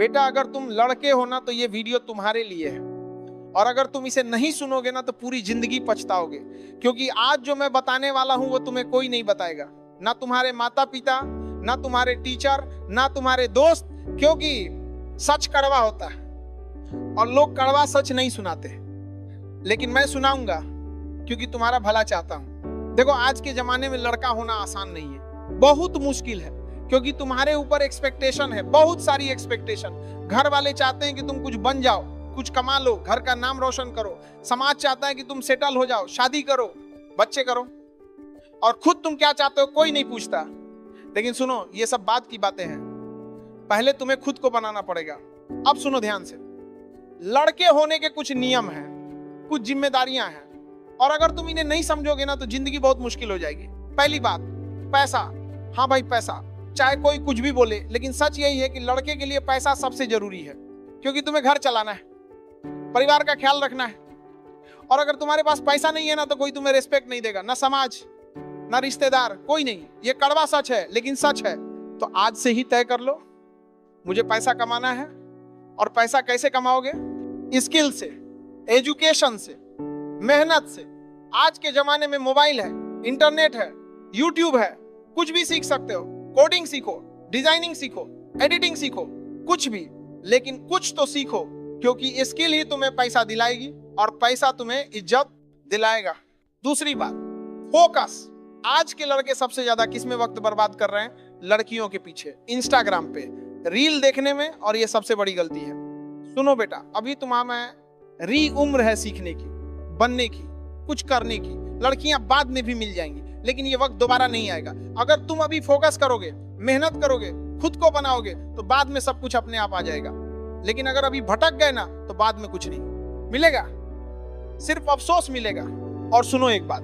बेटा अगर तुम लड़के हो ना तो ये वीडियो तुम्हारे लिए है, और अगर तुम इसे नहीं सुनोगे ना तो पूरी जिंदगी पछताओगे, क्योंकि आज जो मैं बताने वाला हूं वो तुम्हें कोई नहीं बताएगा, ना तुम्हारे माता पिता, ना तुम्हारे टीचर, ना तुम्हारे दोस्त, क्योंकि सच कड़वा होता है और लोग कड़वा सच नहीं सुनाते, लेकिन मैं सुनाऊंगा क्योंकि तुम्हारा भला चाहता हूं। देखो आज के जमाने में लड़का होना आसान नहीं है, बहुत मुश्किल है, क्योंकि तुम्हारे ऊपर एक्सपेक्टेशन है, बहुत सारी एक्सपेक्टेशन। घर वाले चाहते हैं कि तुम कुछ बन जाओ, कुछ कमा लो, घर का नाम रोशन करो। समाज चाहता है कि तुम सेटल हो जाओ, शादी करो, बच्चे करो, और खुद तुम क्या चाहते हो कोई नहीं पूछता। लेकिन सुनो, ये सब बात की बातें हैं, पहले तुम्हें खुद को बनाना पड़ेगा। अब सुनो ध्यान से, लड़के होने के कुछ नियम हैं, कुछ जिम्मेदारियां हैं, और अगर तुम इन्हें नहीं समझोगे ना तो जिंदगी बहुत मुश्किल हो जाएगी। पहली बात, पैसा। हाँ भाई पैसा, चाहे कोई कुछ भी बोले, लेकिन सच यही है कि लड़के के लिए पैसा सबसे जरूरी है, क्योंकि तुम्हें घर चलाना है, परिवार का ख्याल रखना है, और अगर तुम्हारे पास पैसा नहीं है ना तो कोई तुम्हें रिस्पेक्ट नहीं देगा, ना समाज, ना रिश्तेदार, कोई नहीं। ये कड़वा सच है लेकिन सच है। तो आज से ही तय कर लो, मुझे पैसा कमाना है। और पैसा कैसे कमाओगे? स्किल से, एजुकेशन से, मेहनत से। आज के जमाने में मोबाइल है, इंटरनेट है, यूट्यूब है, कुछ भी सीख सकते हो। कोडिंग सीखो, डिजाइनिंग सीखो, एडिटिंग सीखो, कुछ भी, लेकिन कुछ तो सीखो, क्योंकि स्किल ही तुम्हें पैसा दिलाएगी और पैसा तुम्हें इज्जत दिलाएगा। दूसरी बात, फोकस। आज के लड़के सबसे ज्यादा किस में वक्त बर्बाद कर रहे हैं? लड़कियों के पीछे, इंस्टाग्राम पे रील देखने में, और ये सबसे बड़ी गलती है। सुनो बेटा, अभी तुम्हारा री उम्र है सीखने की, बनने की, कुछ करने की। लड़कियां बाद में भी मिल जाएंगी, लेकिन ये वक्त दोबारा नहीं आएगा। अगर तुम अभी फोकस करोगे, मेहनत करोगे, खुद को बनाओगे, तो बाद में सब कुछ अपने आप आ जाएगा। लेकिन अगर अभी भटक गए ना तो बाद में कुछ नहीं मिलेगा, सिर्फ अफसोस मिलेगा। और सुनो एक बात,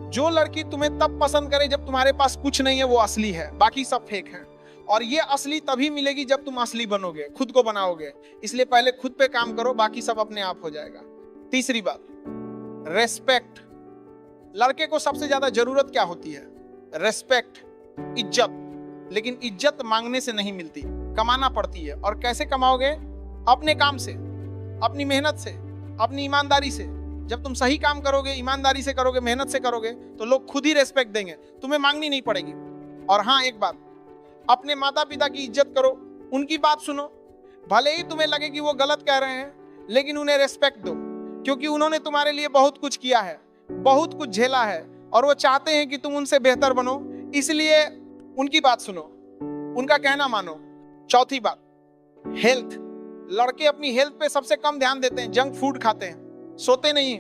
जो लड़की तुम्हें तब पसंद करे जब तुम्हारे पास कुछ नहीं है, वो असली है, बाकी सब फेक है। और ये असली तभी मिलेगी जब तुम असली बनोगे, खुद को बनाओगे। इसलिए पहले खुद पे काम करो, बाकी सब अपने आप हो जाएगा। तीसरी बात, रेस्पेक्ट। लड़के को सबसे ज्यादा जरूरत क्या होती है? रेस्पेक्ट, इज्जत। लेकिन इज्जत मांगने से नहीं मिलती, कमाना पड़ती है। और कैसे कमाओगे? अपने काम से, अपनी मेहनत से, अपनी ईमानदारी से। जब तुम सही काम करोगे, ईमानदारी से करोगे, मेहनत से करोगे, तो लोग खुद ही रेस्पेक्ट देंगे, तुम्हें मांगनी नहीं पड़ेगी। और हाँ एक बात, अपने माता पिता की इज्जत करो, उनकी बात सुनो। भले ही तुम्हें लगे कि वो गलत कह रहे हैं, लेकिन उन्हें रेस्पेक्ट दो, क्योंकि उन्होंने तुम्हारे लिए बहुत कुछ किया है, बहुत कुछ झेला है, और वो चाहते हैं कि तुम उनसे बेहतर बनो। इसलिए उनकी बात सुनो, उनका कहना मानो। चौथी बात, हेल्थ। लड़के अपनी हेल्थ पे सबसे कम ध्यान देते हैं, जंक फूड खाते हैं, सोते नहीं,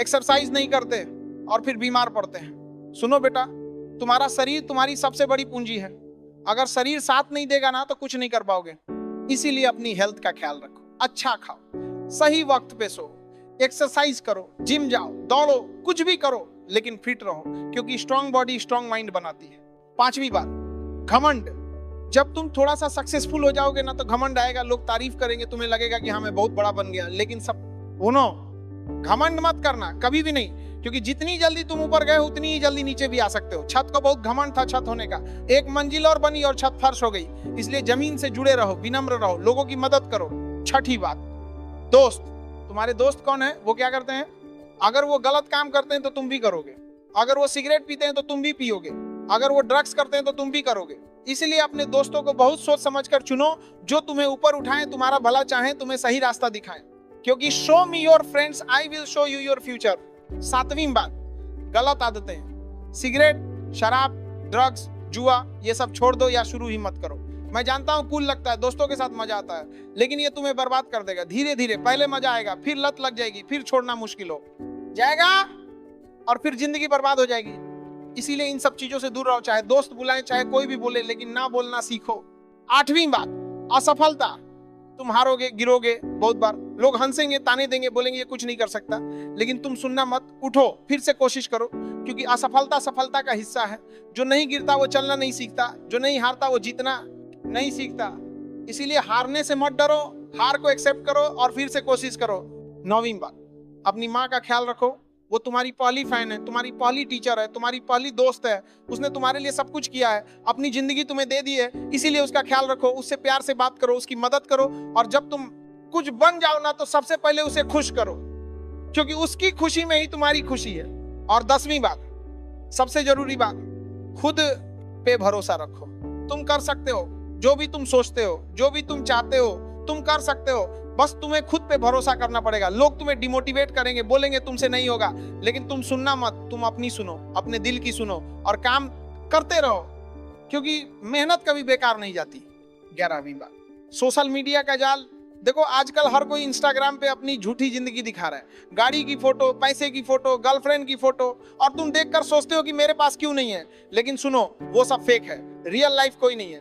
एक्सरसाइज नहीं करते, और फिर बीमार पड़ते हैं। सुनो बेटा, तुम्हारा शरीर तुम्हारी सबसे बड़ी पूंजी है। अगर शरीर साथ नहीं देगा ना तो कुछ नहीं कर पाओगे। इसीलिए अपनी हेल्थ का ख्याल रखो, अच्छा खाओ, सही वक्त पे सो, एक्सरसाइज करो, जिम जाओ, दौड़ो, कुछ भी करो, लेकिन फिट रहो, क्योंकि स्ट्रांग बॉडी स्ट्रांग माइंड बनाती है। पांचवी बात, घमंड। जब तुम थोड़ा सा सक्सेसफुल हो जाओगे ना तो घमंड आएगा, लोग तारीफ करेंगे, तुम्हें लगेगा कि हाँ मैं बहुत बड़ा बन गया। लेकिन सब सुनो, घमंड मत करना कभी भी नहीं, क्योंकि जितनी जल्दी तुम ऊपर गए उतनी ही जल्दी नीचे भी आ सकते हो। छत को बहुत घमंड था छत होने का, एक मंजिल और बनी और छत फर्श हो गई। इसलिए जमीन से जुड़े रहो, विनम्र रहो, लोगों की मदद करो। छठी बात, दोस्त। तुम्हारे दोस्त कौन है? वो क्या करते हैं? अगर वो गलत काम करते हैं तो तुम भी करोगे, अगर वो सिगरेट पीते हैं तो तुम भी पियोगे, अगर वो ड्रग्स करते हैं तो तुम भी करोगे। इसलिए अपने दोस्तों को बहुत सोच समझकर चुनो, जो तुम्हें ऊपर उठाएं, तुम्हारा भला चाहें, तुम्हें सही रास्ता दिखाएं, क्योंकि show me your friends, I will show you your future. सातवीं बात, गलत आदतें, सिगरेट, शराब, ड्रग्स, जुआ, ये सब छोड़ दो या शुरू ही मत करो। मैं जानता हूँ कूल लगता है, दोस्तों के साथ मजा आता है, लेकिन ये तुम्हें बर्बाद कर देगा। धीरे धीरे, पहले मजा आएगा, फिर लत लग जाएगी, फिर छोड़ना मुश्किल हो जाएगा, और फिर जिंदगी बर्बाद हो जाएगी। इसीलिए इन सब चीजों से दूर रहो, चाहे दोस्त बुलाएं, चाहे कोई भी बोले, लेकिन ना बोलना सीखो। आठवीं बात, असफलता। तुम हारोगे, गिरोगे बहुत बार, लोग हंसेंगे, ताने देंगे, बोलेंगे ये कुछ नहीं कर सकता, लेकिन तुम सुनना मत, उठो, फिर से कोशिश करो, क्योंकि असफलता सफलता का हिस्सा है। जो नहीं गिरता वो चलना नहीं सीखता, जो नहीं हारता वो जीतना नहीं सीखता। इसीलिए हारने से मत डरो, हार को एक्सेप्ट करो और फिर से कोशिश करो। नौवीं बात, अपनी माँ का ख्याल रखो, वो तुम्हारी पहली फैन है, तुम्हारी पहली टीचर है, तुम्हारी पहली दोस्त है, उसने तुम्हारे लिए सब कुछ किया है, अपनी जिंदगी तुम्हें दे दी है, इसीलिए उसका ख्याल रखो, उससे प्यार से बात करो, उसकी मदद करो, और जब तुम कुछ बन जाओ ना तो सबसे पहले उसे खुश करो, क्योंकि उसकी खुशी में ही तुम्हारी खुशी है। और 10वीं बात, सबसे जरूरी बात, खुद पे भरोसा रखो। तुम कर सकते हो, जो भी तुम सोचते हो, जो भी तुम चाहते हो, तुम कर सकते हो, बस तुम्हें खुद पे भरोसा करना पड़ेगा। लोग तुम्हें डिमोटिवेट करेंगे, बोलेंगे तुमसे नहीं होगा, लेकिन तुम सुनना मत, तुम अपनी सुनो, अपने दिल की सुनो और काम करते रहो, क्योंकि मेहनत कभी बेकार नहीं जाती। 11वीं बात, सोशल मीडिया का जाल देखो, आजकल हर कोई इंस्टाग्राम पे अपनी झूठी जिंदगी दिखा रहा है, गाड़ी की फोटो, पैसे की फोटो, गर्लफ्रेंड की फोटो, और तुम देखकर सोचते हो कि मेरे पास क्यों नहीं है। लेकिन सुनो, वो सब फेक है, रियल लाइफ कोई नहीं है।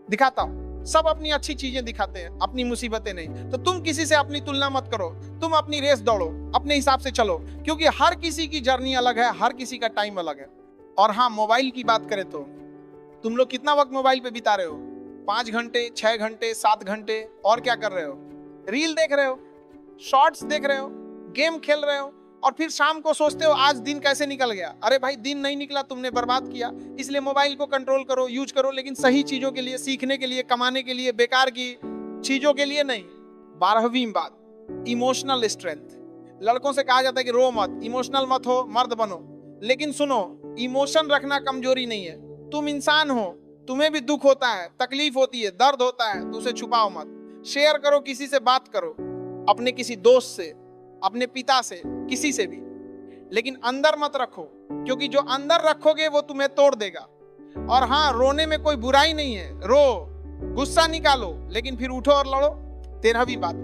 दिखाता हूं, सब अपनी अच्छी चीजें दिखाते हैं, अपनी मुसीबतें नहीं। तो तुम किसी से अपनी तुलना मत करो, तुम अपनी रेस दौड़ो, अपने हिसाब से चलो, क्योंकि हर किसी की जर्नी अलग है, हर किसी का टाइम अलग है। और हाँ, मोबाइल की बात करें तो तुम लोग कितना वक्त मोबाइल पे बिता रहे हो? 5 घंटे, 6 घंटे, 7 घंटे, और क्या कर रहे हो? रील देख रहे हो, शॉर्ट्स देख रहे हो, गेम खेल रहे हो, और फिर शाम को सोचते हो आज दिन कैसे निकल गया। अरे भाई, दिन नहीं निकला, तुमने बर्बाद किया। इसलिए मोबाइल को कंट्रोल करो, यूज करो, लेकिन सही चीजों के लिए, सीखने के लिए, कमाने के लिए, बेकार की चीजों के लिए नहीं। 12वीं बात, इमोशनल स्ट्रेंथ। लड़कों से कहा जाता है कि रो मत, इमोशनल मत हो, मर्द बनो। लेकिन सुनो, इमोशन रखना कमजोरी नहीं है। तुम इंसान हो, तुम्हें भी दुख होता है, तकलीफ होती है, दर्द होता है, तो उसे छुपाओ मत। शेयर करो, किसी से बात करो, अपने किसी दोस्त से, अपने पिता से, किसी से भी, लेकिन अंदर मत रखो, क्योंकि जो अंदर रखोगे वो तुम्हें तोड़ देगा। और हाँ, रोने में कोई बुराई नहीं है, रो, गुस्सा निकालो, लेकिन फिर उठो और लड़ो। 13वीं बात,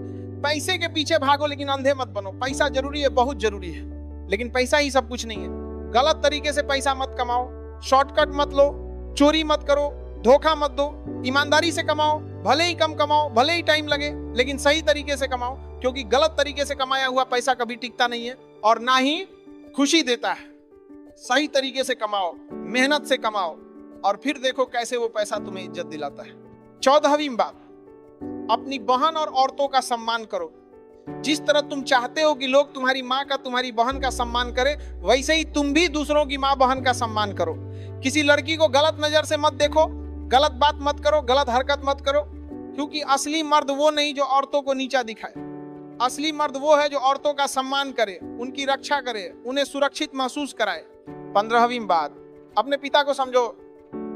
पैसे के पीछे भागो लेकिन अंधे मत बनो। पैसा जरूरी है, बहुत जरूरी है, लेकिन पैसा ही सब कुछ नहीं है। गलत तरीके से पैसा मत कमाओ, शॉर्टकट मत लो, चोरी मत करो, धोखा मत दो, ईमानदारी से कमाओ, भले ही कम कमाओ, भले ही टाइम लगे, लेकिन सही तरीके से कमाओ, क्योंकि गलत तरीके से कमाया हुआ पैसा कभी टिकता नहीं है और ना ही खुशी देता है। सही तरीके से कमाओ, मेहनत से कमाओ, और फिर देखो कैसे वो पैसा तुम्हें इज्जत दिलाता है। 14वीं बात, अपनी बहन और औरतों का सम्मान करो। जिस तरह तुम चाहते हो कि लोग तुम्हारी माँ का, तुम्हारी बहन का सम्मान करें, वैसे ही तुम भी दूसरों की माँ बहन का सम्मान करो। किसी लड़की को गलत नजर से मत देखो, गलत बात मत करो, गलत हरकत मत करो, क्योंकि असली मर्द वो नहीं जो औरतों को नीचा दिखाए। असली मर्द वो है जो औरतों का सम्मान करे, उनकी रक्षा करे, उन्हें सुरक्षित महसूस कराए। 15वीं बात, अपने पिता को समझो।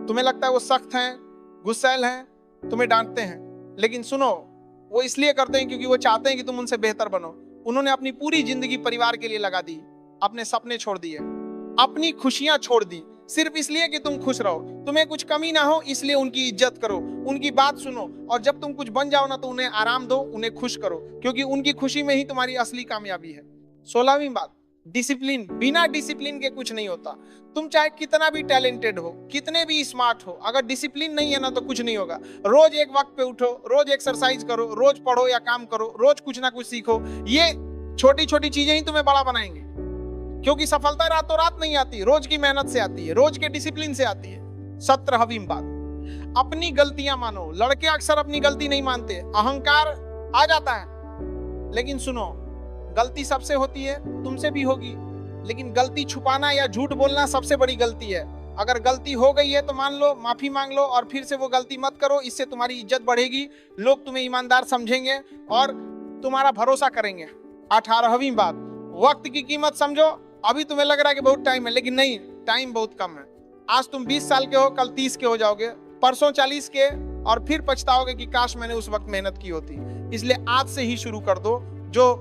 तुम्हें लगता है वो सख्त हैं, गुस्सैल हैं, तुम्हें डांटते हैं, लेकिन सुनो, वो इसलिए करते हैं क्योंकि वो चाहते हैं कि तुम उनसे बेहतर बनो। उन्होंने अपनी पूरी जिंदगी परिवार के लिए लगा दी, अपने सपने छोड़ दिए, अपनी खुशियां छोड़ दी, सिर्फ इसलिए कि तुम खुश रहो, तुम्हें कुछ कमी ना हो, इसलिए उनकी इज्जत करो, उनकी बात सुनो, और जब तुम कुछ बन जाओ ना तो उन्हें आराम दो, उन्हें खुश करो, क्योंकि उनकी खुशी में ही तुम्हारी असली कामयाबी है। 16वीं बात, डिसिप्लिन। बिना डिसिप्लिन के कुछ नहीं होता। तुम चाहे कितना भी टैलेंटेड हो, कितने भी स्मार्ट हो, अगर डिसिप्लिन नहीं है ना तो कुछ नहीं होगा। रोज एक वक्त पे उठो, रोज एक्सरसाइज करो, रोज पढ़ो या काम करो, रोज कुछ ना कुछ सीखो। ये छोटी छोटी चीजें ही तुम्हें बड़ा बनाएंगे, क्योंकि सफलता रातों रात नहीं आती, रोज की मेहनत से आती है, रोज के डिसिप्लिन से आती है। 17वीं बात, अपनी गलतियां मानो। लड़के अक्सर अपनी गलती नहीं मानते, अहंकार आ जाता है। लेकिन सुनो, गलती सबसे होती है, तुमसे भी होगी, लेकिन गलती छुपाना या झूठ बोलना सबसे बड़ी गलती है। अगर गलती हो गई है तो मान लो, माफी मांग लो, और फिर से वो गलती मत करो। इससे तुम्हारी इज्जत बढ़ेगी, लोग तुम्हें ईमानदार समझेंगे और तुम्हारा भरोसा करेंगे। 18वीं बात, वक्त की कीमत समझो। अभी तुम्हें लग रहा है कि बहुत टाइम है, लेकिन नहीं, टाइम बहुत कम है। आज तुम 20 साल के हो, कल 30 के हो जाओगे, परसों 40 के, और फिर पछताओगे कि काश मैंने उस वक्त मेहनत की होती। इसलिए आज से ही शुरू कर दो, जो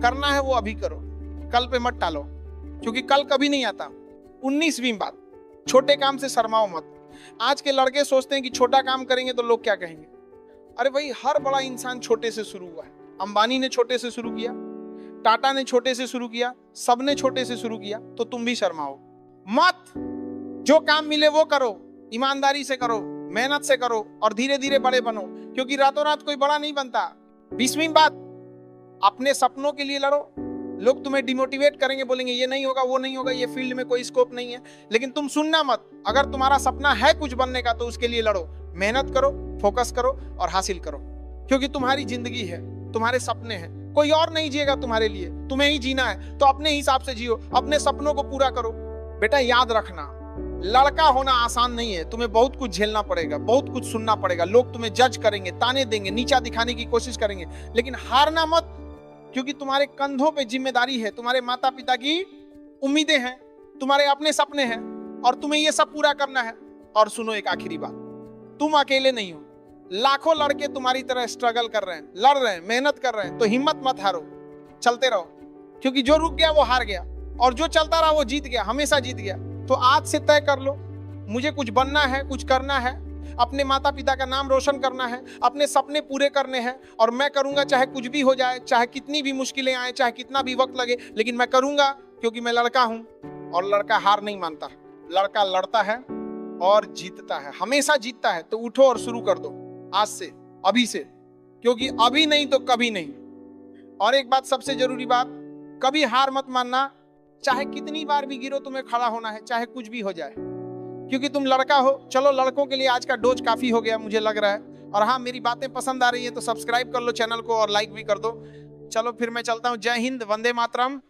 करना है वो अभी करो, कल पे मत टालो, क्योंकि कल कभी नहीं आता। 19वीं बात, छोटे काम से शर्माओ मत। आज के लड़के सोचते हैं कि छोटा काम करेंगे तो लोग क्या कहेंगे। अरे भाई, हर बड़ा इंसान छोटे से शुरू हुआ है। अंबानी ने छोटे से शुरू किया, टाटा ने छोटे से शुरू किया, सबने छोटे से शुरू किया, तो तुम भी शर्माओ मत। जो काम मिले वो करो, ईमानदारी से करो, मेहनत से करो, और धीरे धीरे बड़े बनो, क्योंकि रातों रात कोई बड़ा नहीं बनता। 20वीं बात, अपने सपनों के लिए लड़ो। लोग तुम्हें डिमोटिवेट करेंगे, बोलेंगे ये नहीं होगा, वो नहीं होगा, ये फील्ड में कोई स्कोप नहीं है, लेकिन तुम सुनना मत। अगर तुम्हारा सपना है कुछ बनने का तो उसके लिए लड़ो, मेहनत करो, फोकस करो और हासिल करो, क्योंकि तुम्हारी जिंदगी है, तुम्हारे सपने हैं, कोई और नहीं जिएगा तुम्हारे लिए, तुम्हें ही जीना है तो अपने हिसाब से जियो, अपने सपनों को पूरा करो। बेटा याद रखना, लड़का होना आसान नहीं है, तुम्हें बहुत कुछ झेलना पड़ेगा, बहुत कुछ सुनना पड़ेगा, लोग तुम्हें जज करेंगे, ताने देंगे, नीचा दिखाने की कोशिश करेंगे, लेकिन हारना मत, क्योंकि तुम्हारे कंधों पे जिम्मेदारी है, तुम्हारे माता पिता की उम्मीदें हैं, तुम्हारे अपने सपने हैं और तुम्हें ये सब पूरा करना है। और सुनो एक आखिरी बात, तुम अकेले नहीं हो, लाखों लड़के तुम्हारी तरह स्ट्रगल कर रहे हैं, लड़ रहे हैं, मेहनत कर रहे हैं, तो हिम्मत मत हारो, चलते रहो, क्योंकि जो रुक गया वो हार गया और जो चलता रहा वो जीत गया, हमेशा जीत गया। तो आज से तय कर लो, मुझे कुछ बनना है, कुछ करना है, अपने माता पिता का नाम रोशन करना है, अपने सपने पूरे करने हैं, और मैं करूंगा चाहे कुछ भी हो जाए, चाहे कितनी भी मुश्किलें आए, चाहे कितना भी वक्त लगे, लेकिन मैं करूंगा, क्योंकि मैं लड़का हूं और लड़का हार नहीं मानता, लड़का लड़ता है और जीतता है, हमेशा जीतता है। तो उठो और शुरू कर दो आज से, अभी से, क्योंकि अभी नहीं तो कभी नहीं। और एक बात, सबसे जरूरी बात, कभी हार मत मानना, चाहे कितनी बार भी गिरो तुम्हें खड़ा होना है, चाहे कुछ भी हो जाए, क्योंकि तुम लड़का हो। चलो लड़कों के लिए आज का डोज काफी हो गया मुझे लग रहा है, और हाँ मेरी बातें पसंद आ रही है तो सब्सक्राइब कर लो चैनल को और लाइक भी कर दो। चलो फिर मैं चलता हूँ, जय हिंद, वंदे मातरम।